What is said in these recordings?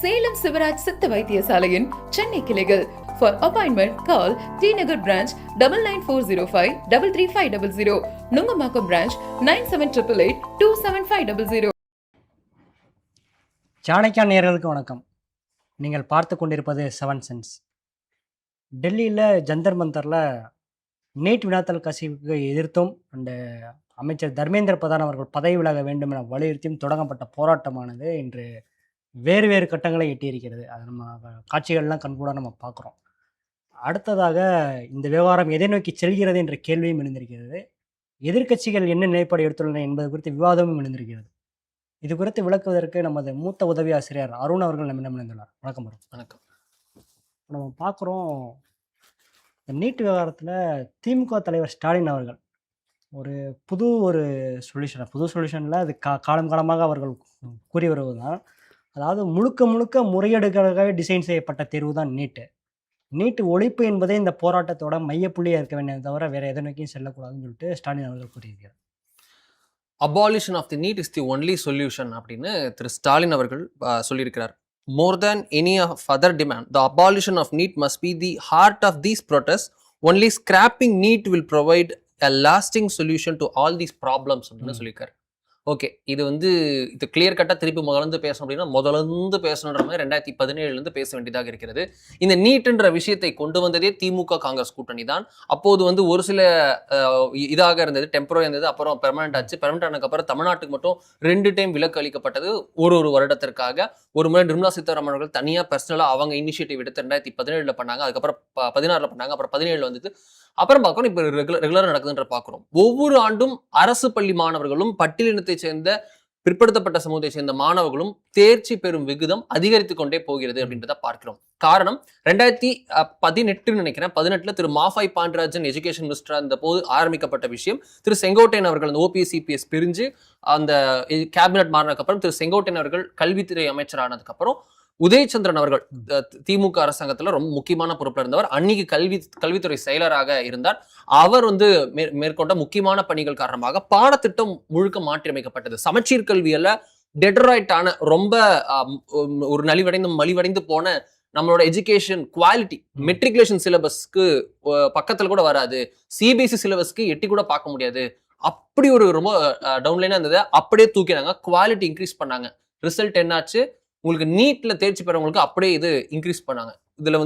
சேலம் சிவராஜ் சித்த வைத்தியசாலையின் சென்னை கிளைகள். For appointment, call T Nagar branch 9940533500, Nungambakkam branch 9788827500. Chanakya நேயர்களுக்கு வணக்கம். நீங்கள் பார்த்து கொண்டிருப்பது செவன் சென்ஸ். டெல்லியில் ஜந்தர் மந்தரில் நீட் வினாத்தல் கசிவுக்கு எதிர்த்தும் அண்டு அமைச்சர் தர்மேந்திர பிரதான் அவர்கள் பதவி விலக வேண்டும் என வலியுறுத்தியும் தொடங்கப்பட்ட போராட்டமானது இன்று வேறு வேறு கட்டங்களை எட்டியிருக்கிறது. அதை நம்ம காட்சிகள்லாம் கண்கூட நம்ம பார்க்குறோம். அடுத்ததாக இந்த விவகாரம் எதை நோக்கி செல்கிறது என்ற கேள்வியும் எழுந்திருக்கிறது. எதிர்க்கட்சிகள் என்ன நிலைப்பாடு எடுத்துள்ளன என்பது குறித்து விவாதமும் எழுந்திருக்கிறது. இது குறித்து விளக்குவதற்கு நமது மூத்த உதவி ஆசிரியர் அருண் அவர்கள் நம்மிடம் இணைந்துள்ளார். வணக்கம் அருண். வணக்கம். நம்ம பார்க்குறோம், இந்த நீட் விவகாரத்தில் திமுக தலைவர் ஸ்டாலின் அவர்கள் புது சொல்யூஷனில் அது காலம் காலமாக அவர்கள் கூறி வருவது தான், அதாவது முழுக்க முழுக்க முறையீடுகளுக்காக டிசைன் செய்யப்பட்ட தேர்வு தான் நீட்டு ஒழிப்பு என்பதே இந்த போராட்டத்தோட மையப்புள்ளியாக இருக்க வேண்டியதை தவிர வேறு எதை நோக்கியும் செல்லக்கூடாதுன்னு சொல்லிட்டு ஸ்டாலின் அவர்கள் கூறியிருக்கிறார். Abolition of the NEET is the only solution அப்படின்னு திரு ஸ்டாலின் அவர்கள் சொல்லியிருக்கிறார். More than any of other demand, the abolition of NEET must be the heart of these protest. Only scrapping NEET will provide a lasting solution to all these problems அப்படின்னு சொல்லியிருக்காரு. Okay, இது clear கட்டாக திருப்பி முதல்ல பேசணும் அப்படின்னா முதல்ல பேசணுன்ற மாதிரி 2017 பேச வேண்டியதாக இருக்கிறது. இந்த நீட்ன்ற விஷயத்தை கொண்டு வந்ததே திமுக காங்கிரஸ் கூட்டணி தான். அப்போது ஒரு சில இதாக இருந்தது, டெம்பரரி இருந்தது, அப்புறம் பெர்மனன்ட் ஆச்சு. பெர்மனன்ட் ஆனதுக்கு அப்புறம் தமிழ்நாட்டுக்கு மட்டும் 2 டைம் விலக்கு அளிக்கப்பட்டது. ஒரு வருடத்திற்காக. ஒரு முறை நிர்மலா சீதாராமன் அவர்கள் தனியாக பர்சனலாக அவங்க இனிஷியேட்டிவ் எடுத்து 2017 பண்ணாங்க. அதுக்கப்புறம் 16 பண்ணாங்க. அப்புறம் 17 வந்தது. அப்புறம் பார்க்கணும் இப்போ ரெகுலராக நடக்குதுன்ற பார்க்குறோம். ஒவ்வொரு ஆண்டும் அரசு பள்ளி மாணவர்களும் பட்டியலினத்தை சேர்ந்த பிற்படுத்தப்பட்ட சமூகத்தை சேர்ந்த மாணவர்களும் தேர்ச்சி பெறும் விகிதம் அதிகரித்து கொண்டே போகிறது அப்படின்றத பார்க்கிறோம். காரணம் 2018 நினைக்கிறேன், 18 திரு மாஃபாய் பாண்டியராஜன் எஜுகேஷன் மினிஸ்டர் அந்த போது ஆரம்பிக்கப்பட்ட விஷயம். திரு செங்கோட்டையன் அவர்கள் அந்த OPS CPS பிரிஞ்சு அந்த கேபினட் மாறினதுக்கு அப்புறம் திரு செங்கோட்டையன் அவர்கள் கல்வித்துறை அமைச்சர் ஆனதுக்கு அப்புறம் உதயச்சந்திரன் அவர்கள் திமுக அரசாங்கத்துல ரொம்ப முக்கியமான பொறுப்புல இருந்தவர். அன்னைக்கு கல்வித்துறை செயலராக இருந்தார். அவர் மேற்கொண்ட முக்கியமான பணிகள் காரணமாக பாடத்திட்டம் முழுக்க மாற்றி அமைக்கப்பட்டது. சமச்சீர் கல்வியில டெட்ராய்டான ரொம்ப ஒரு மலிவடைந்து போன நம்மளோட எஜுகேஷன் குவாலிட்டி மெட்ரிகுலேஷன் சிலபஸ்க்கு பக்கத்துல கூட வராது, CBSE சிலபஸ்க்கு எட்டி கூட பார்க்க முடியாது, அப்படி ரொம்ப டவுன்லைனா இருந்தது. அப்படியே தூக்கினாங்க, குவாலிட்டி இன்க்ரீஸ் பண்ணாங்க. ரிசல்ட் என்னாச்சு, உங்களுக்கு நீட்ல தேர்ச்சி பெறவங்களுக்கு அப்படியே இது இன்க்ரீஸ் பண்ணாங்க. இதுல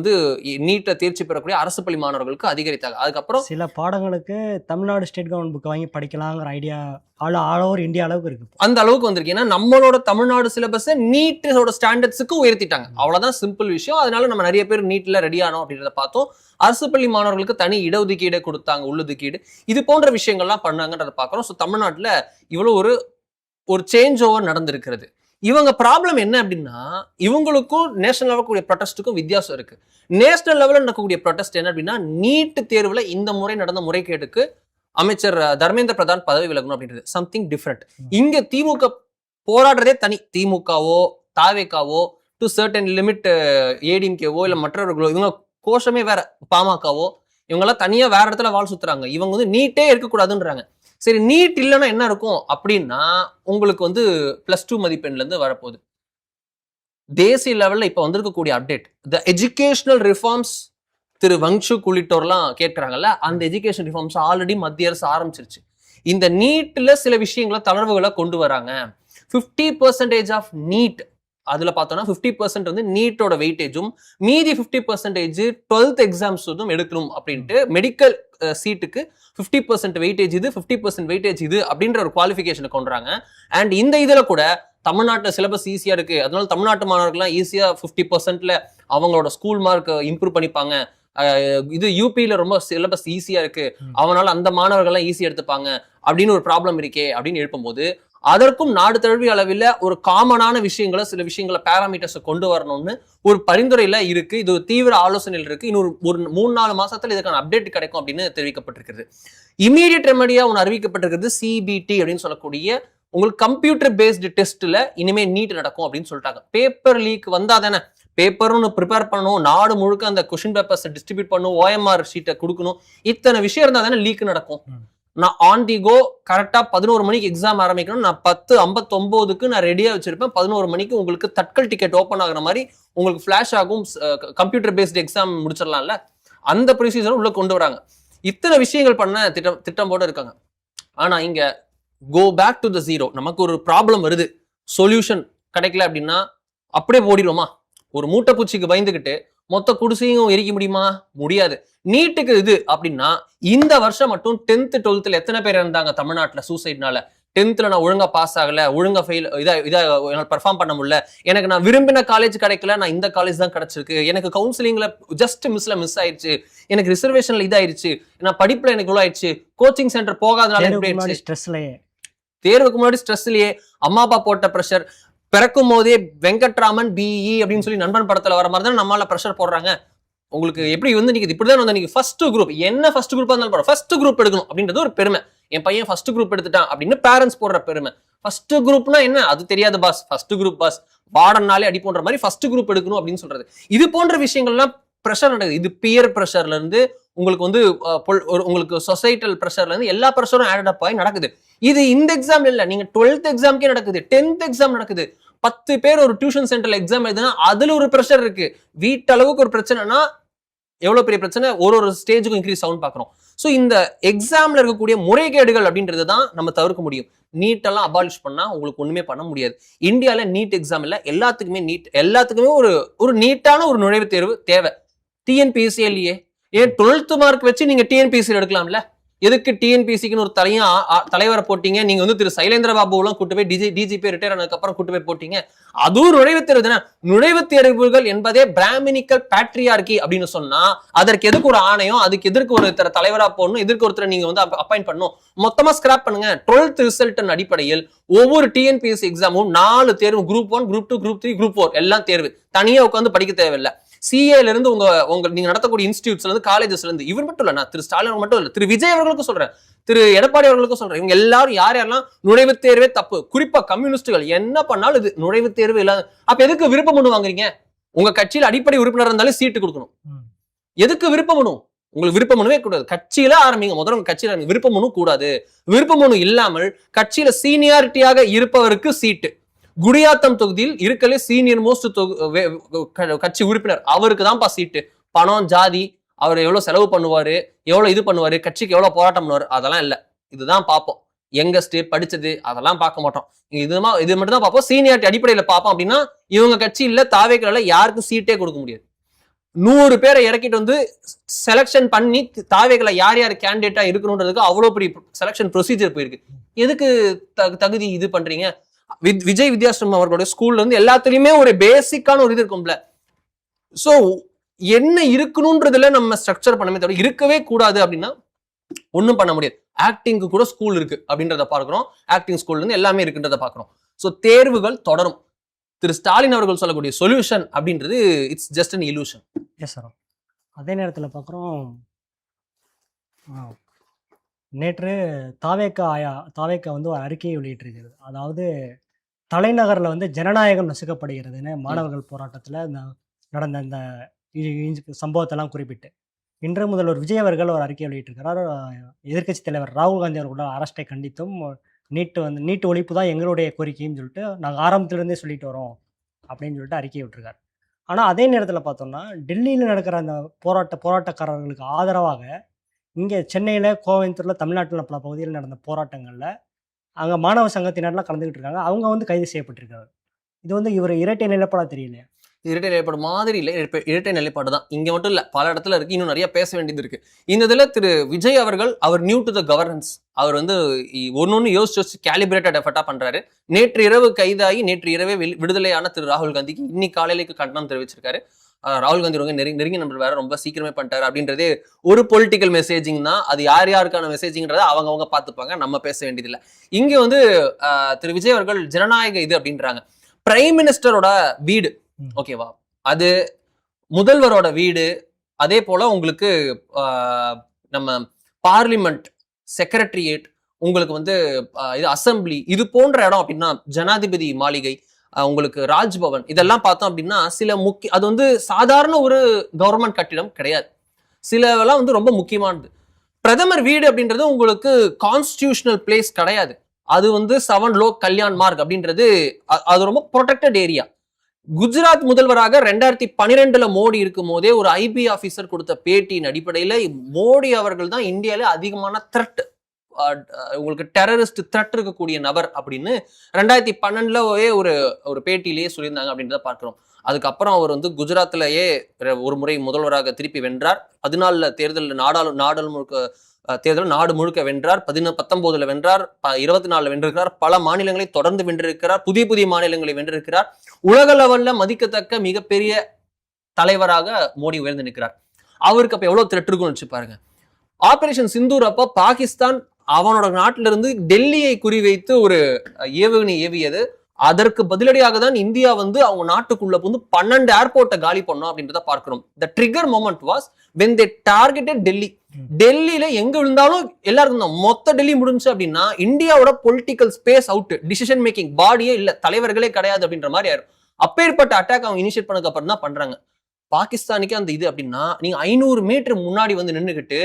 நீட்ல தேர்ச்சி பெறக்கூடிய அரசு பள்ளி மாணவர்களுக்கு அதிகரித்தாங்க. அதுக்கப்புறம் சில பாடங்களுக்கு தமிழ்நாடு ஸ்டேட் கவர்மெண்ட் புக் வாங்கி படிக்கலாங்கிற ஐடியா ஆல் ஓவர் இந்தியா அளவுக்கு இருக்கு. அந்த அளவுக்கு வந்திருக்கு. ஏன்னா நம்மளோட தமிழ்நாடு சிலபஸை நீட்டோட ஸ்டாண்டர்ட்ஸுக்கு உயர்த்திட்டாங்க. அவ்வளவுதான் சிம்பிள் விஷயம். அதனால நம்ம நிறைய பேர் நீட்ல ரெடி ஆனோம் அப்படின்றத பார்த்தோம். அரசு பள்ளி மாணவர்களுக்கு தனி இடஒதுக்கீடு கொடுத்தாங்க, உள்ளுதுக்கீடு, இது போன்ற விஷயங்கள்லாம் பண்ணாங்கன்றத பார்க்கிறோம். ஸோ தமிழ்நாட்டுல இவ்வளவு ஒரு சேஞ்ச் ஓவர் நடந்திருக்கிறது. இவங்க ப்ராப்ளம் என்ன அப்படின்னா, இவங்களுக்கும் நேஷனல் லெவல் கூடிய ப்ரொடெஸ்ட்டுக்கும் வித்தியாசம் இருக்கு. நேஷனல் லெவலில் நடக்கக்கூடிய ப்ரொடெஸ்ட் என்ன அப்படின்னா, நீட் தேர்வுல இந்த முறை நடந்த முறைகேடுக்கு அமைச்சர் தர்மேந்திர பிரதான் பதவி விலகணும் அப்படின்றது சம்திங் டிஃப்ரெண்ட். இங்க திமுக போராடுறதே தனி. திமுகவோ தாவேக்காவோ டு சர்டன் லிமிட் ஏடிஎம்கேவோ இல்ல மற்றவர்களோ, இவங்க கோஷமே வேற. பாமகவோ இவங்கெல்லாம் தனியா வேற இடத்துல வாழ் சுத்துறாங்க. இவங்க நீட்டே இருக்கக்கூடாதுன்றாங்க. சரி, நீட் இல்லைன்னா என்ன இருக்கும் அப்படின்னா, உங்களுக்கு +2 மதிப்பெண்ல இருந்து வரப்போகுது. தேசிய லெவல்ல இப்ப வந்திருக்கக்கூடிய அப்டேட், த எஜுகேஷனல் ரிஃபார்ம்ஸ் திரு வங்சுக் உள்ளிட்டோர்லாம் கேட்கிறாங்கல்ல, அந்த எஜுகேஷன் ரிஃபார்ம்ஸ் ஆல்ரெடி மத்திய அரசு ஆரம்பிச்சிருச்சு. இந்த நீட்ல சில விஷயங்களை தளர்வுகளை கொண்டு வராங்க. 50% ஆஃப் நீட், அதுல பார்த்தோம்னா 50% நீட்டோட வெயிட்டேஜும் மீதி 50% 12th எக்ஸாம்ஸ் எடுக்கணும் அப்படின்ட்டு மெடிக்கல் சீட்டுக்கு 50% வெயிட்டேஜ் இது, 50% வெயிட்டேஜ் இது அப்படின்ற ஒரு குவாலிஃபிகேஷனை கொண்டுறாங்க. அண்ட் இந்த இதுல கூட தமிழ்நாட்டுல சிலபஸ் ஈஸியா இருக்கு, அதனால தமிழ்நாட்டு மாணவர்கள்லாம் ஈஸியா 50%ல அவங்களோட ஸ்கூல் மார்க் இம்ப்ரூவ் பண்ணிப்பாங்க. இது யூபியில ரொம்ப சிலபஸ் ஈஸியா இருக்கு, அவனால அந்த மாணவர்கள்லாம் ஈஸியா எடுத்துப்பாங்க அப்படின்னு ஒரு ப்ராப்ளம் இருக்கே அப்படின்னு எழுப்பும்போது, அதற்கும் நாடு தழுவிய அளவில் ஒரு காமனான விஷயங்களை, சில விஷயங்களை, பேராமீட்டர்ஸை கொண்டு வரணும்னு ஒரு பரிந்துரையில இருக்கு. இது ஒரு தீவிர ஆலோசனையில் இருக்கு. இன்னொரு 3-4 மாசத்துல இதுக்கான அப்டேட் கிடைக்கும் அப்படின்னு தெரிவிக்கப்பட்டிருக்கிறது. இமீடியட் ரெமடியா ஒன்று அறிவிக்கப்பட்டிருக்கிறது, CBT அப்படின்னு சொல்லக்கூடிய உங்களுக்கு கம்ப்யூட்டர் பேஸ்டு டெஸ்ட்ல இனிமே நீட் நடக்கும் அப்படின்னு சொல்லிட்டாங்க. பேப்பர் லீக் வந்தா தானே, பேப்பர்னு ப்ரிப்பேர் பண்ணணும், நாடு முழுக்க அந்த கொஸ்டின் பேப்பர்ஸ் டிஸ்ட்ரிபியூட் பண்ணணும், OMR ஷீட்டை கொடுக்கணும், இத்தனை விஷயம் இருந்தா தானே லீக் நடக்கும். நான் ஆன் தி கோ கரெக்டா 11 மணிக்கு எக்ஸாம் ஆரம்பிக்கணும், நான் 10:59க்கு நான் ரெடியா வச்சிருப்பேன். 11 மணிக்கு உங்களுக்கு தட்கல் டிக்கெட் ஓப்பன் ஆகுற மாதிரி உங்களுக்கு ஃபிளாஷ் ஆகும், கம்ப்யூட்டர் பேஸ்டு எக்ஸாம் முடிச்சிடலாம்ல, அந்த ப்ரொசீஜர் உள்ள கொண்டு வராங்க. இத்தனை விஷயங்கள் பண்ண திட்டம் போட இருக்காங்க. ஆனா இங்க go back to the zero. நமக்கு ஒரு ப்ராப்ளம் வருது, சொல்யூஷன் கிடைக்கல அப்படின்னா அப்படியே ஓடிடுவோமா? ஒரு மூட்டை பூச்சிக்கு பயந்துகிட்டு மொத்த குடிசையும் எரிக்க முடியுமா? முடியாது. நீட்டுக்கு இது அப்படின்னா இந்த வருஷம் மட்டும் 10th 12th எத்தனை பேர் இருந்தாங்க தமிழ்நாட்டுல சூசைட்னால? 10th நான் ஒழுங்கா பாஸ் ஆகல, ஒழுங்கா ஃபெயில், இதா பெர்ஃபார்ம் பண்ண முடியல, எனக்கு நான் விரும்பின காலேஜ் கிடைக்கல, நான் இந்த காலேஜ் தான் கிடைச்சிருக்கு, எனக்கு கவுன்சிலிங்ல ஜஸ்ட் மிஸ் ஆயிடுச்சு, எனக்கு ரிசர்வேஷன்ல இதாயிருச்சு, நான் படிப்புல எனக்கு இவ்வளவு ஆயிடுச்சு, கோச்சிங் சென்டர் போகாதனால தேர்வுக்கு முன்னாடி ஸ்ட்ரெஸ்லயே அம்மா அப்பா போட்ட ப்ரெஷர், பிறக்கும் போதே வெங்கட்ராமன் பிஇ அப்படின்னு சொல்லி நண்பன் படத்துல வர மாதிரி தான் நம்மளால ப்ரெஷர் போடுறாங்க. உங்களுக்கு எப்படி வந்து நீங்க இப்படிதான் வந்து நீங்க ஃபர்ஸ்ட் குரூப், என்ன ஃபர்ஸ்ட் குரூப்பா இருந்தாலும் ஃபர்ஸ்ட் குரூப் எடுக்கணும் அப்படின்றது ஒரு பெருமை. என் பையன் ஃபர்ஸ்ட் குரூப் எடுத்துட்டான் அப்படின்னு பேரண்ட்ஸ் போடுற பெருமை. ஃபர்ஸ்ட் குரூப்னா என்ன அது தெரியாது பாஸ், ஃபர்ஸ்ட் குரூப் பாஸ், வார்டன்னாலே அடி போன்ற மாதிரி ஃபர்ஸ்ட் குரூப் எடுக்கணும் அப்படின்னு சொல்றது. இது போன்ற விஷயங்கள்லாம் ப்ரெஷர் நடக்குது. இது பியர் ப்ரெஷர்ல இருந்து உங்களுக்கு வந்து உங்களுக்கு சொசைட்டல் ப்ரெஷர்ல இருந்து எல்லா ப்ரெஷரும் ஆட் அப் ஆகி நடக்குது. இது இந்த எக்ஸாம் இல்ல, நீங்க 12th எக்ஸாம்க்கே நடக்குது, 10th எக்ஸாம் நடக்குது. 10 பேர் ஒரு டியூஷன் சென்டர்ல எக்ஸாம் எழுதுனா அதுல ஒரு ப்ரெஷர் இருக்கு. வீட்டளவுக்கு ஒரு பிரச்சனைனா எவ்வளவு பெரிய பிரச்சனை, ஒரு ஸ்டேஜுக்கும் இன்க்ரீஸ் ஆகும் பாக்குறோம். சோ இந்த எக்ஸாம்ல இருக்கக்கூடிய முறைகேடுகள் அப்படின்றது தான் நம்ம தவிர்க்க முடியும். நீட் எல்லாம் அபாலிஷ் பண்ணா உங்களுக்கு ஒண்ணுமே பண்ண முடியாது. இந்தியால நீட் எக்ஸாம் இல்ல, எல்லாத்துக்குமே ஒரு நீட்டான ஒரு நுழைவுத் தேர்வு தேவை. டிஎன்பிஎஸ்சியே ஏன் 12th மார்க் வச்சு நீங்க டிஎன்பிஎஸ்சி எடுக்கலாம்ல? எதுக்கு டிஎன்பிஎஸ்சிக்குன்னு ஒரு தலைவரை போட்டீங்க? நீங்க வந்து திரு சைலேந்திர பாபு எல்லாம் கூட்டு போய் டிஜிபி ரிட்டையர் ஆனதுக்கு அப்புறம் கூட்டு போய் போட்டீங்க. அதுவும் நுழைவுத் தேர்வு தானே. நுழைவுத் தேர்வுகள் என்பதே பிராமினிக்கல் பேட்ரியார்கி அப்படின்னு சொன்னா அதற்கு எதுக்கு ஒரு ஆணையம், அதுக்கு எதற்கு ஒருத்தர் தலைவரா போடணும், எதற்கு ஒருத்தர் நீங்க வந்து அப்பாயிண்ட் பண்ணணும்? மொத்தமா ஸ்கிராப் பண்ணுங்க. 12th ரிசல்ட் அடிப்படையில் ஒவ்வொரு டிஎன்பிஎஸ்சி எக்ஸாமும் 4 தேர்வு, குரூப் 1, குரூப் 2, குரூப் 3, குரூப் 4 எல்லாம் தேர்வு. தனியா உட்காந்து படிக்க தேவையில்லை. சிஏல இருந்து உங்க நீங்க நடத்தக்கூடிய இன்ஸ்டிடியூட்ஸ்ல இருந்து, காலேஜஸ்ல இருந்து, இவர் மட்டும் இல்ல, நான் திரு ஸ்டாலின் மட்டும் இல்ல, திரு விஜய் அவர்களுக்கும் சொல்றேன், திரு எடப்பாடி அவர்களுக்கும் சொல்றேன், இவங்க எல்லாரும் யாரெல்லாம் நுழைவுத் தேர்வே தப்பு, குறிப்பா கம்யூனிஸ்டுகள் என்ன பண்ணாலும் இது நுழைவுத் தேர்வு இல்லாத. அப்ப எதுக்கு விருப்ப மனு வாங்குறீங்க? உங்க கட்சியில அடிப்படை உறுப்பினர் இருந்தாலும் சீட்டு கொடுக்கணும். எதுக்கு விருப்ப மனு? உங்களுக்கு விருப்ப மனுவே கூடாது. கட்சியில ஆரம்பிங்க, முதல்ல உங்க கட்சியில விருப்ப மனு கூடாது. விருப்ப மனு இல்லாமல் கட்சியில சீனியாரிட்டியாக இருப்பவருக்கு சீட்டு. குடியாத்தம் தொகுதியில் இருக்கலே சீனியர் மோஸ்ட் கட்சி உறுப்பினர், அவருக்கு தான்ப்பா சீட்டு. பணம், ஜாதி, அவர் எவ்வளவு செலவு பண்ணுவாரு, எவ்வளவு இது பண்ணுவாரு, கட்சிக்கு எவ்வளவு போராட்டம் பண்ணுவாரு, அதெல்லாம் இல்ல. இதுதான் பார்ப்போம். யங்கஸ்ட், படிச்சது, அதெல்லாம் பார்க்க மாட்டோம். இது மட்டும் தான் பார்ப்போம். சீனியாரிட்டி அடிப்படையில பார்ப்போம். அப்படின்னா இவங்க கட்சி இல்ல, தாவேக்கல யாருக்கும் சீட்டே கொடுக்க முடியாது. 100 பேரை இறக்கிட்டு வந்து செலக்ஷன் பண்ணி தாவேக்கல யார் யார் கேண்டிடேட்டா இருக்கணும்ன்றதுக்கு அவ்வளவு பெரிய செலக்ஷன் ப்ரொசீஜர் போயிருக்கு. எதுக்கு தகுதி இது பண்றீங்க? விஜய் வித்யாஸ்ரம் அவர்களுடைய ஸ்கூல்ல இருந்து எல்லாத்துலயுமே ஒரு பேசிக்கான ஒரு இது இருக்கும்ல. சோ என்ன இருக்கணும்ன்றதுல நம்ம ஸ்ட்ரக்சர் பண்ணவே தவிர இருக்கவே கூடாது அப்படின்னா ஒண்ணும் பண்ண முடியாது. ஆக்டிங்க்கு கூட ஸ்கூல் இருக்கு அப்படின்றத பாக்குறோம். ஆக்டிங் ஸ்கூல்ல இருந்து எல்லாமே இருக்குன்றத பாக்குறோம். சோ தேர்வுகள் தொடரும். திரு ஸ்டாலின் அவர்கள் சொல்லக்கூடிய சொல்யூஷன் அப்படின்றது it's just an illusion. Yes sir. அதே நேரத்தில் பார்க்குறோம், நேற்று தாவேக்கா வந்து ஒரு அறிக்கையை வெளியிட்டிருக்கிறது. அதாவது தலைநகரில் வந்து ஜனநாயகம் நசுக்கப்படுகிறதுன்னு மாணவர்கள் போராட்டத்தில் நடந்த இந்த சம்பவத்தெல்லாம் குறிப்பிட்டு இன்று முதல்வர் விஜய் அவர்கள் ஒரு அறிக்கை வெளியிட்டிருக்கிறார். எதிர்க்கட்சி தலைவர் ராகுல் காந்தி அவர்களோட அரஸ்டை கண்டித்தும் நீட்டு ஒழிப்பு தான் எங்களுடைய கோரிக்கைன்னு சொல்லிட்டு நாங்கள் ஆரம்பத்திலிருந்தே சொல்லிட்டு வரோம் அப்படின்னு சொல்லிட்டு அறிக்கை விட்டுருக்காரு. ஆனால் அதே நேரத்தில் பார்த்தோம்னா டெல்லியில் நடக்கிற அந்த போராட்டக்காரர்களுக்கு ஆதரவாக இங்கே சென்னையில், கோயம்புத்தூரில், தமிழ்நாட்டில் பல பகுதியில் நடந்த போராட்டங்களில் அங்கே மாணவ சங்கத்தினர்லாம் கலந்துக்கிட்டு இருக்காங்க. அவங்க வந்து கைது செய்யப்பட்டிருக்காங்க. இது வந்து இவர் இரட்டை நிலைப்பாடாக தெரியலையா? இரட்டை நிலைப்பாடு மாதிரி இல்லை, இரட்டை நிலைப்பாடு தான். இங்க மட்டும் இல்ல, பல இடத்துல இருக்கு. இன்னும் நிறைய பேச வேண்டியது இருக்கு. இந்த இதுல திரு விஜய் அவர்கள், அவர் நியூ டு த கவர்னன்ஸ், அவர் வந்து ஒன்னொன்னு யோசிச்சு கேலிபிரேட்டட் எஃபர்ட்டா பண்றாரு. நேற்று இரவு கைதாகி நேற்று இரவே விடுதலையான திரு ராகுல் காந்திக்கு இன்னைக்கு காலையிലേക്ക് கண்டனம் தெரிவிச்சிருக்காரு. ராகுல் காந்தி ரொம்ப நெருங்கி நம்பர் வேற ரொம்ப சீக்கிரமே பண்ணிட்டாரு அப்படின்றதே ஒரு பொலிட்டிக்கல் மெசேஜிங் தான். அது யார் யாருக்கான மெசேஜிங்கிறத அவங்க பார்த்துப்பாங்க, நம்ம பேச வேண்டியதில்லை. இங்க வந்து திரு விஜய் அவர்கள் ஜனநாயக இது அப்படின்றாங்க. பிரைம் மினிஸ்டரோட வீடு ஓகேவா, அது முதல்வரோட வீடு, அதே போல உங்களுக்கு நம்ம பார்லிமெண்ட், செக்ரட்டரியேட், உங்களுக்கு வந்து இது அசம்பிளி, இது போன்ற இடம் அப்படின்னா ஜனாதிபதி மாளிகை, உங்களுக்கு ராஜ்பவன், இதெல்லாம் பார்த்தோம் அப்படின்னா சில அது வந்து சாதாரண ஒரு கவர்மெண்ட் கட்டிடம் கிடையாது. சிலவெல்லாம் வந்து ரொம்ப முக்கியமானது. பிரதமர் வீடு அப்படின்றது உங்களுக்கு கான்ஸ்டிடியூஷனல் பிளேஸ் கிடையாது. அது வந்து 7 லோக் கல்யாண் மார்க் அப்படின்றது அது ரொம்ப ப்ரொடெக்டட் ஏரியா. குஜராத் முதல்வராக 2012 மோடி இருக்கும் போதே ஒரு ஐபி ஆபீசர் கொடுத்த பேட்டியின் அடிப்படையில மோடி அவர்கள் தான் இந்தியாவில அதிகமான த்ரெட், உங்களுக்கு டெரரிஸ்ட் த்ரெட் இருக்கக்கூடிய நபர் அப்படின்னு 2012 ஒரு பேட்டியிலேயே சொல்லியிருந்தாங்க அப்படின்றத பார்க்கிறோம். அதுக்கப்புறம் அவர் வந்து குஜராத்லயே ஒரு முறை முதல்வராக திருப்பி வென்றார். 14 தேர்தல் நாடு முழுக்க வென்றார். 19 வென்றார், 24 வென்றிருக்கிறார். பல மாநிலங்களை தொடர்ந்து வென்றிருக்கிறார். புதிய மாநிலங்களை வென்றிருக்கிறார். உலக லெவல்ல மதிக்கத்தக்க மிகப்பெரிய தலைவராக மோடி உயர்ந்து நிற்கிறார். அவருக்கு அப்ப எவ்வளவு த்ரெட் இருக்கும்னு வச்சு பாருங்க. ஆபரேஷன் சிந்தூர் அப்ப பாகிஸ்தான் அவனோட நாட்டிலிருந்து டெல்லியை குறிவைத்து ஒரு ஏவுகணை ஏவியது. அதற்கு பதிலடியாக தான் இந்தியா வந்து அவங்க நாட்டுக்குள்ள வந்து 12 ஏர்போர்ட்டை காலி பண்ணோம் அப்படின்றத பார்க்கிறோம். த trigger moment was when they targeted Delhi. டெல்லியில எங்க விழுந்தாலும் எல்லாருக்கும் தான். மொத்த டெல்லி முடிஞ்சு அப்படின்னா இந்தியாவோட political space out, decision making பாடியே இல்ல, தலைவர்களே கிடையாது அப்படின்ற மாதிரி ஆயிரும். அப்பேற்பட்ட அட்டாக் அவங்க இனிஷியேட் பண்ணதுக்கு அப்புறம் தான் பண்றாங்க. பாகிஸ்தானுக்கு அந்த இது அப்படின்னா நீங்க 500 மீட்டர் முன்னாடி வந்து நின்றுகிட்டு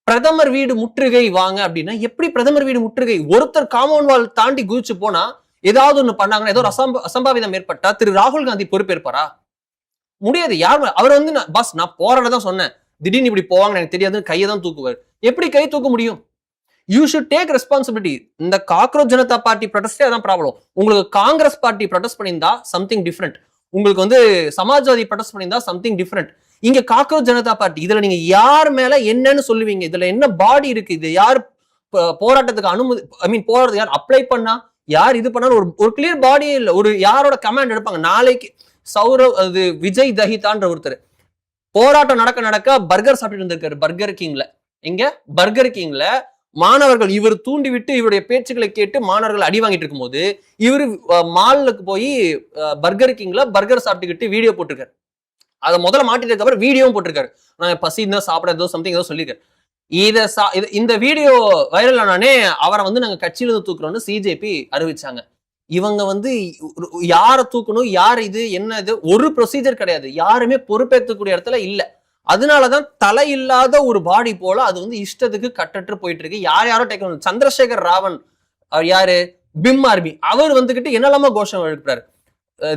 பிரதமர் வீடு முற்றுகை வாங்க அப்படின்னா எப்படி பிரதமர் வீடு முற்றுகை? ஒருத்தர் காம்பவுண்ட் வால் தாண்டி குதிச்சு போனா ஏதாவது ஒண்ணு பண்ணாங்கன்னா, ஏதோ அசம்பாவிதம் ஏற்பட்டா திரு ராகுல் காந்தி பொறுப்பேற்பாரா? முடியாது. யார் அவர் வந்து பஸ் நான் போராடதான் சொன்னேன், திடீர்னு இப்படி போவாங்க எனக்கு தெரியாதுன்னு கையை தான் தூக்குவார். எப்படி கை தூக்க முடியும்? You should take responsibility. இந்த காக்ரோச் ஜனதா பார்ட்டி ப்ரொடெஸ்டே அதான் ப்ராப்ளம். உங்களுக்கு காங்கிரஸ் பார்ட்டி ப்ரொடெஸ்ட் பண்ணியிருந்தா சம்திங் டிஃப்ரெண்ட், உங்களுக்கு வந்து சமாஜ்வாதி ப்ரொடெஸ்ட் பண்ணியிருந்தா சம்திங் டிஃப்ரெண்ட். இங்க காக்ரோச் ஜனதா பார்ட்டி, இதுல நீங்க யார் மேல என்னன்னு சொல்லுவீங்க? இதுல என்ன பாடி இருக்கு? இது யார் போராட்டத்துக்கு அனுமதி, போராட்டத்துக்கு யார் அப்ளை பண்ணா, யார் இது பண்ணாலும் ஒரு கிளியர் பாடியே இல்லை. ஒரு யாரோட கமாண்ட் எடுப்பாங்க? நாளைக்கு சௌரவ் அது விஜய் தஹிதான்ற ஒருத்தர் போராட்டம் நடக்க பர்கர் சாப்பிட்டு இருந்திருக்காரு பர்கர் கிங்ல. இங்க பர்கர் கிங்ல மாணவர்கள் இவர் தூண்டி விட்டு இவருடைய பேச்சுக்களை கேட்டு மாணவர்கள் அடி வாங்கிட்டு இருக்கும் போது இவர் மாலுக்கு போய் பர்கர் கிங்ல பர்கர் சாப்பிட்டுக்கிட்டு வீடியோ போட்டிருக்காரு. அதை முதல்ல மாட்டிட்டு அப்புறம் வீடியோவும் போட்டிருக்காரு. நான் பசி இருந்தா சாப்பிட ஏதோ சம்திங் ஏதோ சொல்லியிருக்காரு. இந்த வீடியோ வைரல் ஆனானே அவரை வந்து நாங்க கட்சியில இருந்து தூக்குறோம்னு சிஜேபி அறிவிச்சாங்க. இவங்க வந்து யாரை தூக்கணும், யார் இது என்ன இது ஒரு ப்ரொசீஜர் கிடையாது. யாருமே பொறுப்பேற்கக்கூடிய இடத்துல இல்ல. அதனாலதான் தலை இல்லாத ஒரு பாடி போல அது வந்து இஷ்டத்துக்கு கட்டற்று போயிட்டு இருக்கு. யாரோ டெக்னாலஜி. சந்திரசேகர் ராவன் யாரு, பிம் ஆர்மி, அவர் வந்துகிட்டு என்னெல்லாம கோஷம் எழுப்புறாரு.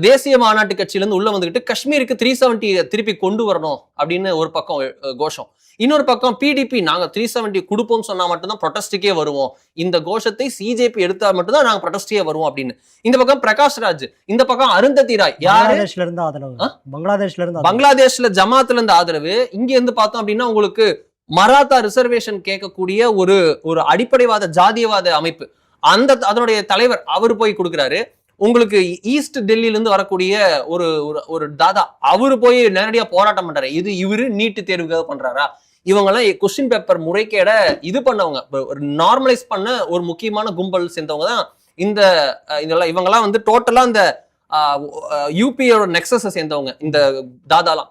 தேசிய மாநாட்டு கட்சியில இருந்து உள்ள வந்துகிட்டு காஷ்மீருக்கு 370 திருப்பி கொண்டு வரணும் அப்படின்னு ஒரு பக்கம் கோஷம். இன்னொரு பக்கம் பிடிபி நாங்க 370 கொடுப்போம் சொன்னா மட்டும்தான் ப்ரொடெஸ்டுக்கே வருவோம், இந்த கோஷத்தை சிஜேபி எடுத்தா மட்டும்தான் நாங்க ப்ரொடெஸ்டே வருவோம் அப்படின்னு. இந்த பக்கம் பிரகாஷ் ராஜ், இந்த பக்கம் அருந்ததி ராய், யாரு பங்களாதேஷ்ல ஜமாத்ல இருந்து ஆதரவு. இங்க இருந்து பார்த்தோம் அப்படின்னா உங்களுக்கு மராத்தா ரிசர்வேஷன் கேட்கக்கூடிய ஒரு அடிப்படைவாத ஜாதியவாத அமைப்பு, அதனுடைய தலைவர் அவர் போய் கொடுக்குறாரு. உங்களுக்கு ஈஸ்ட் டெல்லியில இருந்து வரக்கூடிய ஒரு தாதா அவரு போய் நேரடியா போராட்டம் பண்றாரு. இவரு நீட்டு தேர்வுக்காக பண்றாரா? இவங்க எல்லாம் கொஸ்டின் பேப்பர் முறைகேட இது பண்ணவங்க, ஒரு நார்மலைஸ் பண்ண ஒரு முக்கியமான கும்பல் சேர்ந்தவங்க தான் இதெல்லாம். இவங்கெல்லாம் வந்து டோட்டலா இந்த யூபியோட நெக்ஸஸை சேர்ந்தவங்க இந்த தாதாலாம்.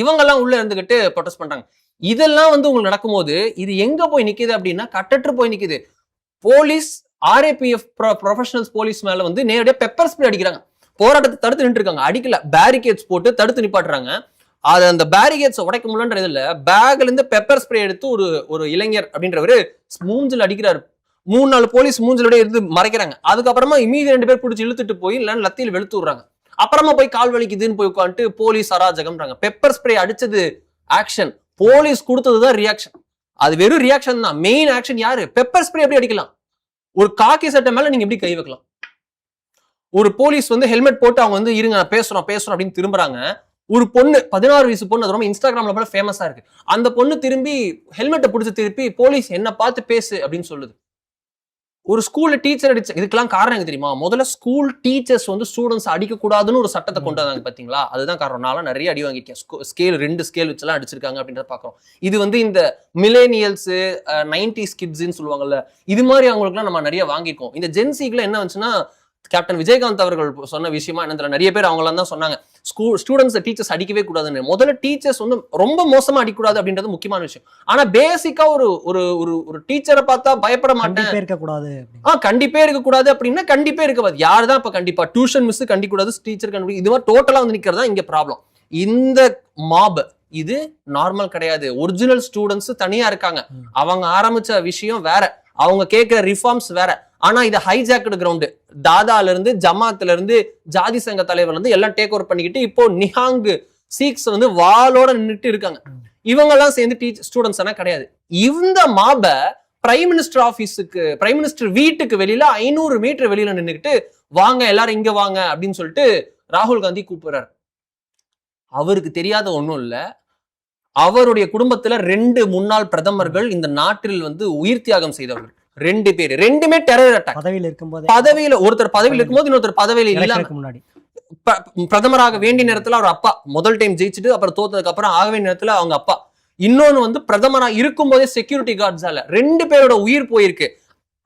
இவங்கெல்லாம் உள்ள இருந்துகிட்டு ப்ரொடெஸ்ட் பண்றாங்க. இதெல்லாம் வந்து உங்களுக்கு நடக்கும்போது இது எங்க போய் நிக்குது அப்படின்னா கட்டற்று போய் நிக்குது. போலீஸ் RAPF ப்ரொஃபஷனல்ஸ் போலீஸ் மேல வந்து நேரடியா பெப்பர் ஸ்ப்ரே அடிக்கிறாங்க. போராட்டத்தை தடுத்து நின்று இருக்காங்க, அடிக்கல, பேரிகேட்ஸ் போட்டு தடுத்து நிப்பாட்டுறாங்க. அது அந்த பேரிகேட்ஸை உடைக்க முடியலன்ற இதுல பேக்ல இருந்து பெப்பர் ஸ்ப்ரே எடுத்து ஒரு இளைஞர் அப்படின்றவரு மூஞ்சில் அடிக்கிறாரு. 3-4 போலீஸ் மூஞ்சிலோட இருந்து மறைக்கிறாங்க. அதுக்கப்புறமா இமீடியட் 2 பேர் பிடிச்சி இழுத்துட்டு போய் இல்லைன்னு லத்தியில் வெளுத்து விடுறாங்க. அப்புறமா போய் கால் வலிக்குதுன்னு போய் உட்காந்துட்டு போலீஸ் அராஜகம்ன்றாங்க. பெப்பர் ஸ்ப்ரே அடிச்சது ஆக்ஷன், போலீஸ் கொடுத்ததுதான் ரியாக்ஷன். அது வெறும் ரியாக்ஷன் தான். மெயின் ஆக்ஷன் யாரு? பெப்பர் ஸ்ப்ரே எப்படி அடிக்கலாம்? ஒரு காக்கி சட்டை மேல நீங்க எப்படி கை வைக்கலாம்? ஒரு போலீஸ் வந்து ஹெல்மெட் போட்டு அவங்க வந்து இருங்க பேசுறோம் அப்படின்னு திரும்புறாங்க. ஒரு பொண்ணு 16 வயசு பொண்ணு, அது ரொம்ப இன்ஸ்டாகிராம்ல போல ஃபேமஸா இருக்கு. அந்த பொண்ணு திரும்பி ஹெல்மெட்டை பிடிச்சி திருப்பி போலீஸ் என்ன பார்த்து பேசு அப்படின்னு சொல்லுது. ஒரு ஸ்கூல்ல டீச்சர் அடிச்சு, இதுக்கெல்லாம் காரணம் எனக்கு தெரியுமா? முதல்ல ஸ்கூல் டீச்சர்ஸ் வந்து ஸ்டூடெண்ட்ஸ் அடிக்க கூடாதுன்னு ஒரு சட்டத்தை கொண்டு வந்தாங்க பாத்தீங்களா? அதுதான் காரணம். நான் நிறைய அடி வாங்கிருக்கேன். ஸ்கேல் 2 ஸ்கேல் வச்செல்லாம் அடிச்சிருக்காங்க அப்படின்றத பாக்குறோம். இது வந்து இந்த மில்லேனியல்ஸ் 90s கிட்ஸ்ன்னு சொல்லுவாங்கல்ல, இது மாதிரி அவங்களுக்குலாம் நம்ம நிறைய வாங்கிருக்கோம். இந்த ஜென்சிக்குள்ள என்ன வந்துச்சுன்னா கேப்டன் விஜயகாந்த் அவர்கள் சொன்ன விஷயமா என்ன, நிறைய பேர் அவங்களாம் தான் சொன்னாங்க ஸ்டூடெண்ட்ஸ் டீச்சர்ஸ் அடிக்கவே கூடாதுன்னு. முதல்ல டீச்சர்ஸ் வந்து ரொம்ப மோசமா அடிக்கூடாது அப்படின்றது முக்கியமான விஷயம். ஆனா பேசிக்கா ஒரு டீச்சரை பார்த்தா பயப்பட மாட்டேன், கண்டிப்பே இருக்க கூடாது அப்படின்னா கண்டிப்பே இருக்காது. யாருதான் இப்ப கண்டிப்பா டியூஷன் மிஸ் கண்டிக்கூடாது, டீச்சர் கண்டிப்பா, இது மாதிரி டோட்டலா வந்து நிக்கிறதா இங்க ப்ராப்ளம். இந்த மாப் இது நார்மல் கிடையாது. ஒரிஜினல் ஸ்டூடெண்ட்ஸ் தனியா இருக்காங்க, அவங்க ஆரம்பிச்ச விஷயம் வேற, அவங்க கேட்கிற ரிஃபார்ம்ஸ் வேற. ஆனா இது ஹைஜாக்டு கிரவுண்டு. தாதால இருந்து ஜமாத்துல இருந்து ஜாதி சங்க தலைவர்ல இருந்து எல்லாம் டேக் ஓவர் பண்ணிக்கிட்டு இப்போ நிஹாங் சீக்ஸ் வந்து வாளோட நின்றுட்டு இருக்காங்க. இவங்க எல்லாம் சேர்ந்து ஸ்டூடெண்ட்ஸ் எல்லாம் கிடையாது. இந்த மாப பிரைம் மினிஸ்டர் ஆபீஸுக்கு, பிரைம் மினிஸ்டர் வீட்டுக்கு வெளியில 500 மீட்டர் வெளியில நின்றுக்கிட்டு வாங்க எல்லாரும் இங்க வாங்க அப்படின்னு சொல்லிட்டு ராகுல் காந்தி கூப்பிடுறாரு. அவருக்கு தெரியாத ஒண்ணும் இல்ல, அவருடைய குடும்பத்துல 2 முன்னாள் பிரதமர்கள் இந்த நாட்டில் வந்து உயிர் தியாகம் செய்தவர்கள். 2 பேர், 2மே டெரர் அட்டாக். பதவியில ஒருத்தர் பதவியில் இருக்கும்போது இன்னொருத்தர் பதவியில இல்லாம முன்னாடி பிரதமராக வேண்டிய நேரத்துல அவர் அப்பா முதல் டைம் ஜெயிச்சுட்டு அப்புறம் தோத்ததுக்கு அப்புறம் ஆக வேண்டிய நேரத்துல அவங்க அப்பா, இன்னொன்னு வந்து பிரதமரா இருக்கும் போதே செக்யூரிட்டி கார்ட்ஸால 2 பேரோட உயிர் போயிருக்கு.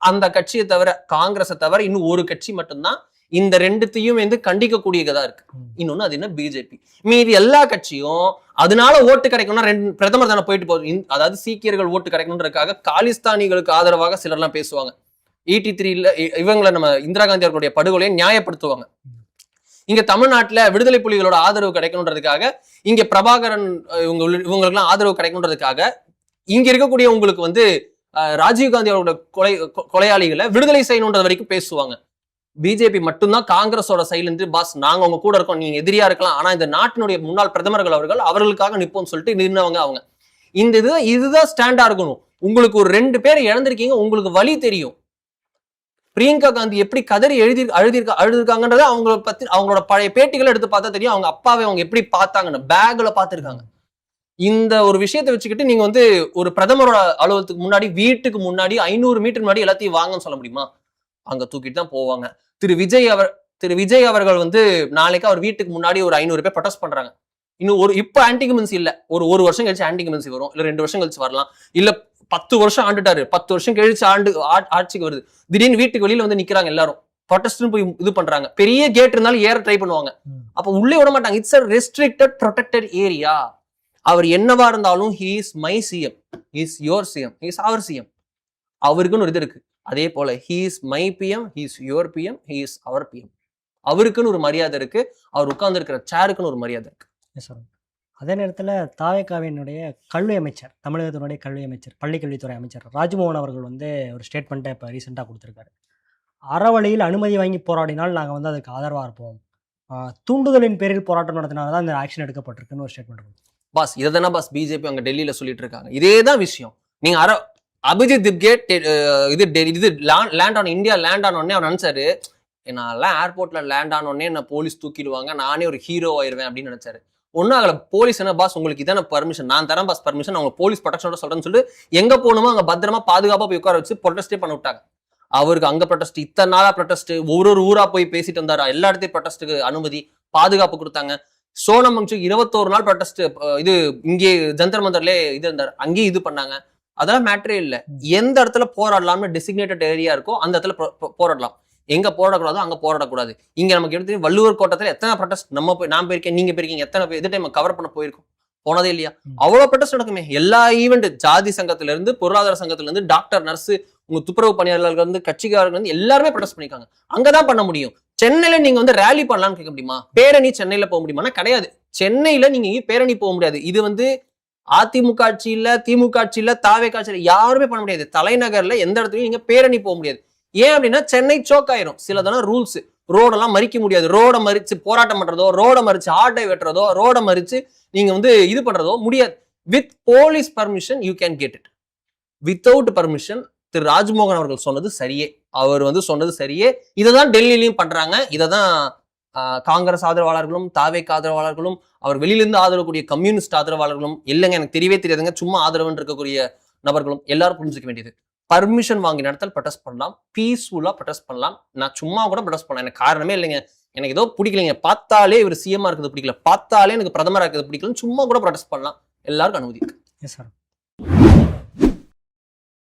அந்த கட்சியை தவிர, காங்கிரஸை தவிர இன்னும் ஒரு கட்சி மட்டும்தான் இந்த 2த்தையும் வந்து கண்டிக்கக்கூடியதா இருக்கு. இன்னொன்னு அது என்ன, பிஜேபி. மீதி எல்லா கட்சியும் அதனால ஓட்டு கிடைக்கணும்னா 2 பிரதமர் தானே போயிட்டு போகுது. அதாவது சீக்கியர்கள் ஓட்டு கிடைக்கணுன்றதுக்காக காலிஸ்தானிகளுக்கு ஆதரவாக சிலர்லாம் பேசுவாங்க. 83ல இவங்களை நம்ம இந்திரா காந்தி அவர்களுடைய படுகொலையை நியாயப்படுத்துவாங்க. இங்க தமிழ்நாட்டுல விடுதலை புலிகளோட ஆதரவு கிடைக்கணுன்றதுக்காக, இங்க பிரபாகரன் இவங்களுக்கெல்லாம் ஆதரவு கிடைக்கணுன்றதுக்காக இங்க இருக்கக்கூடிய உங்களுக்கு வந்து ராஜீவ்காந்தி அவரோட கொலையாளிகளை விடுதலை செய்யணுன்றது வரைக்கும் பேசுவாங்க. பிஜேபி மட்டும்தான் காங்கிரஸோட சைட்ல பாஸ் நாங்க உங்க கூட இருக்கோம், நீங்க எதிரியா இருக்கலாம், ஆனா இந்த நாட்டினுடைய முன்னாள் பிரதமர்கள் அவர்களுக்காக நிற்போம்னு சொல்லிட்டு நின்னவங்க அவங்க. இந்த இதுதான் ஸ்டாண்டா இருக்கணும். உங்களுக்கு ஒரு 2 பேரை இழந்திருக்கீங்க, உங்களுக்கு வழி தெரியும். பிரியங்கா காந்தி எப்படி கதறி அழுதிருக்காங்கன்றத அவங்கள பத்தி அவங்களோட பழைய பேட்டிகளை எடுத்து பார்த்தா தெரியும். அவங்க அப்பாவை அவங்க எப்படி பார்த்தாங்கன்னு பேக்ல பார்த்திருக்காங்க. இந்த ஒரு விஷயத்தை வச்சுக்கிட்டு நீங்க வந்து ஒரு பிரதமரோட அலுவலகத்துக்கு முன்னாடி, வீட்டுக்கு முன்னாடி 500 மீட்டர் முன்னாடி எல்லாத்தையும் வாங்கன்னு சொல்ல முடியுமா? அங்க தூக்கிட்டு தான் போவாங்க. திரு விஜய் அவர்கள் வந்து நாளைக்கு அவர் வீட்டுக்கு முன்னாடி ஒரு 500 பேர் ப்ரொடெஸ்ட் பண்றாங்க. இன்னும் இப்ப ஆன்டிகமென்சி இல்ல, ஒரு வருஷம் கழிச்சு ஆன்டிகமென்சி வரும், இல்ல 2 வருஷம் கழிச்சு வரலாம், இல்ல 10 வருஷம் ஆண்டுட்டாரு, 10 வருஷம் கழிச்சு ஆட்சிக்கு வருது, திடீர்னு வீட்டுக்கு வெளியில வந்து நிக்கிறாங்க எல்லாரும், ப்ரொடெஸ்ட்னு போய் இது பண்றாங்க. பெரிய கேட் இருந்தாலும் ஏற ட்ரை பண்ணுவாங்க, அப்ப உள்ளே விட மாட்டாங்க. It's a restricted protected area. அவர் என்னவா இருந்தாலும் he is my CM, he is your CM, he is our CM. அவருக்குன்னு ஒரு இது இருக்கு. அதே போல he is my PM, he is your PM, he is our PM. அவருக்குன்னு ஒரு மரியாதை இருக்கு, அவர் உட்கார்ந்து இருக்கிற சேருக்குன்னு ஒரு மரியாதை இருக்கு. அதே நேரத்தில் தாவேகாவினுடைய கல்வி அமைச்சர், தமிழகத்தினுடைய கல்வி அமைச்சர், பள்ளிக்கல்வித்துறை அமைச்சர் ராஜ்மோகன் அவர்கள் வந்து ஒரு ஸ்டேட்மெண்ட்டை இப்போ ரீசெண்டாக கொடுத்துருக்காரு. அறவழியில் அனுமதி வாங்கி போராடினால் நாங்கள் வந்து அதுக்கு ஆதரவாக இருப்போம், தூண்டுதலின் பேரில் போராட்டம் நடத்தினால தான் இந்த ஆக்ஷன் எடுக்கப்பட்டிருக்குன்னு ஒரு ஸ்டேட்மெண்ட். பாஸ் இதை தானே பாஸ் பிஜேபி அங்கே டெல்லியில் சொல்லிட்டு இருக்காங்க. இதே தான் விஷயம். நீங்கள் அபிஜித் திப்கேட் இது லேண்ட் ஆன் இந்தியா லேண்ட் ஆன உடனே அவர் நினைச்சாரு, நான்லாம் ஏர்போர்ட்ல லேண்ட் ஆன உடனே என்ன போலீஸ் தூக்கிடுவாங்க, நானே ஒரு ஹீரோ ஆயிருவேன் அப்படின்னு நினைச்சாரு. ஒன்னும் ஆகல. போலீஸ் என்ன பாஸ் உங்களுக்கு இதான பர்மிஷன், நான் தரேன் பாஸ் பர்மிஷன், அவங்க போலீஸ் ப்ரொடெக்ஷனோட சொல்றேன்னு சொல்லிட்டு எங்க போகணுமோ அங்க பத்திரமா பாதுகாப்பா போய் உட்கார வச்சு ப்ரொடெஸ்டே பண்ண விட்டாங்க. அவருக்கு அங்க ப்ரொடெஸ்ட், இத்தனை நாளா ப்ரொடெஸ்ட், ஒரு ஊரா போய் பேசிட்டு வந்தாரு, எல்லா இடத்தையும் ப்ரொடெஸ்ட்டுக்கு அனுமதி பாதுகாப்பு கொடுத்தாங்க. சோனம் வங்சு 21 நாள் ப்ரொடெஸ்ட், இது இங்கே ஜந்தர் மந்தர்ல இது இருந்தாரு, அங்கேயும் இது பண்ணாங்க. அதெல்லாம் மேட்டரே இல்லை. எந்த இடத்துல போராடலாம்னு டெசிக்னேட்டட் ஏரியா இருக்கோ அந்த இடத்துல போராடலாம். எங்க போராடக்கூடாதோ அங்க போராடக்கூடாது. இங்க நமக்கு எடுத்து வள்ளுவர் கோட்டத்துல எத்தனை ப்ரொடெஸ்ட் நான் போயிருக்கேன், நீங்க போயிருக்கீங்க, எத்தனை பேர் இது டைம் கவர் பண்ண போயிருக்கோம், போனதே இல்லையா? அவ்வளவு ப்ரொடெஸ்ட் நடக்குமே. எல்லா ஈவெண்ட், ஜாதி சங்கத்துல இருந்து பொருளாதார சங்கத்துல இருந்து டாக்டர், நர்ஸ், உங்க துப்புரவு பணியாளர்கள் வந்து கட்சிக்காரர்கள் வந்து எல்லாருமே ப்ரொடெஸ்ட் பண்ணிருக்காங்க. அங்கதான் பண்ண முடியும். சென்னையில நீங்க வந்து ரேலி பண்ணலாம்னு கேட்க முடியுமா? பேரணி சென்னையில போக முடியுமா? கிடையாது. சென்னையில நீங்க பேரணி போக முடியாது. இது வந்து அதிமுக ஆட்சி இல்ல, திமுக ஆட்சி இல்ல, தாவே காட்சி யாருமே பண்ண முடியாது. தலைநகர்ல எந்த இடத்துலயும் நீங்க பேரணி போக முடியாது. ஏன் அப்படின்னா சென்னை சோக் ஆயிரும். சிலதான ரூல்ஸ், ரோடெல்லாம் மறிக்க முடியாது. ரோட மறிச்சு போராட்டம் பண்றதோ, ரோட மறிச்சு ஆட்டை வெட்டுறதோ, ரோட மறிச்சு நீங்க வந்து இது பண்றதோ முடியாது. With police permission you can get it. Without permission திரு ராஜ்மோகன் அவர்கள் சொன்னது சரியே, அவர் வந்து சொன்னது சரியே. இதைதான் டெல்லியிலையும் பண்றாங்க. இதைதான் காங்கிரஸ் ஆதரவாளர்களும், தாவேக் ஆதரவாளர்களும், அவர் வெளியிலிருந்து ஆதரவுக்கூடிய கம்யூனிஸ்ட் ஆதரவாளர்களும், இல்லைங்க எனக்கு தெரியவே தெரியாதுங்க சும்மா ஆதரவுன்னு இருக்கக்கூடிய நபர்களும் எல்லாரும் புரிஞ்சுக்க வேண்டியது, பர்மிஷன் வாங்கி நடத்தால் ப்ரொடெஸ்ட் பண்ணலாம், பீஸ்ஃபுல்லா ப்ரொடெஸ்ட் பண்ணலாம். நான் சும்மா கூட ப்ரொடெஸ்ட் பண்ணலாம், எனக்கு காரணமே இல்லைங்க, எனக்கு ஏதோ பிடிக்கலைங்க, பார்த்தாலே இவர் சிஎம்மா இருக்கிறது பிடிக்கல, பார்த்தாலே எனக்கு பிரதமராக இருக்கிறது பிடிக்கலன்னு சும்மா கூட ப்ரொடெஸ்ட் பண்ணலாம். எல்லாருக்கும் அனுமதி இருக்கு. Yes sir.